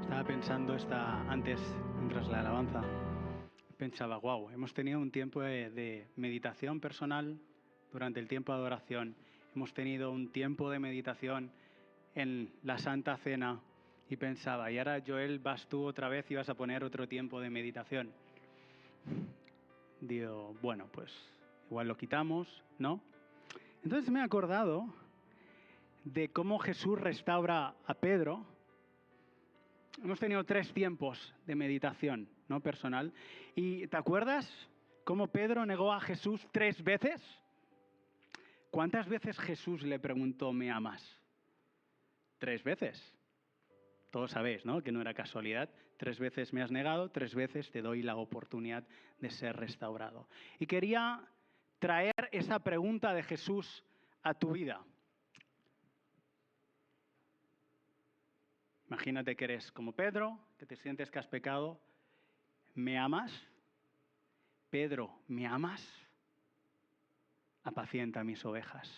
Estaba pensando antes, mientras la alabanza, pensaba, wow, hemos tenido un tiempo de meditación personal durante el tiempo de adoración. Hemos tenido un tiempo de meditación en la Santa Cena y pensaba, y ahora Joel vas tú otra vez y vas a poner otro tiempo de meditación. Digo, bueno, pues igual lo quitamos, ¿no? Entonces me he acordado de cómo Jesús restaura a Pedro. Hemos tenido 3 tiempos de meditación, ¿no? Personal. ¿Y te acuerdas cómo Pedro negó a Jesús 3 veces? ¿Cuántas veces Jesús le preguntó, ¿me amas? 3 veces. Todos sabéis, ¿no? Que no era casualidad. 3 veces me has negado, 3 veces te doy la oportunidad de ser restaurado. Y quería traer esa pregunta de Jesús a tu vida. Imagínate que eres como Pedro, que te sientes que has pecado. ¿Me amas? Pedro, ¿me amas? Apacienta mis ovejas.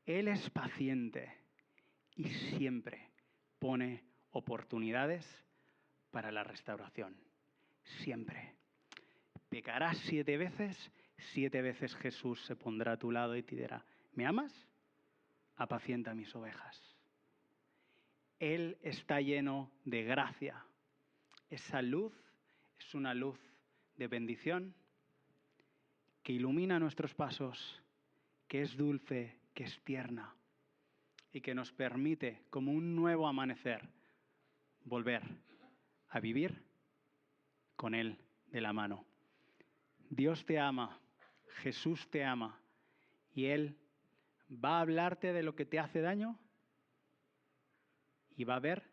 Él es paciente y siempre pone oportunidades para la restauración. Siempre. Pecarás 7 veces, 7 veces Jesús se pondrá a tu lado y te dirá, ¿me amas? Apacienta mis ovejas. Él está lleno de gracia. Esa luz es una luz de bendición que ilumina nuestros pasos, que es dulce, que es tierna y que nos permite, como un nuevo amanecer, volver a vivir con Él de la mano. Dios te ama, Jesús te ama y Él va a hablarte de lo que te hace daño y va a ver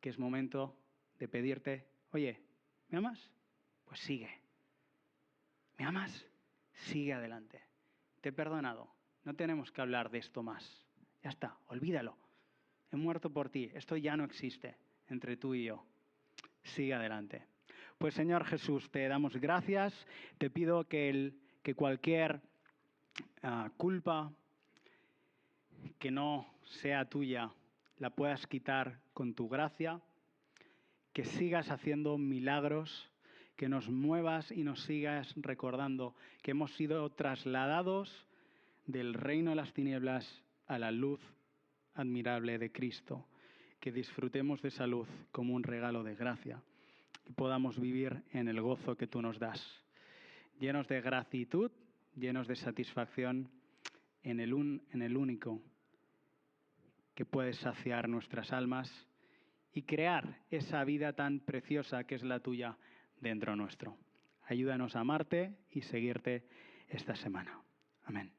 que es momento de pedirte, oye, ¿me amas? Pues sigue. ¿Me amas? Sigue adelante. Te he perdonado. No tenemos que hablar de esto más. Ya está, olvídalo. He muerto por ti. Esto ya no existe entre tú y yo. Sigue adelante. Pues Señor Jesús, te damos gracias. Te pido que cualquier culpa que no sea tuya la puedas quitar con tu gracia, que sigas haciendo milagros, que nos muevas y nos sigas recordando que hemos sido trasladados del reino de las tinieblas a la luz admirable de Cristo, que disfrutemos de esa luz como un regalo de gracia y podamos vivir en el gozo que tú nos das, llenos de gratitud, llenos de satisfacción en el único que puede saciar nuestras almas y crear esa vida tan preciosa que es la tuya dentro nuestro. Ayúdanos a amarte y seguirte esta semana. Amén.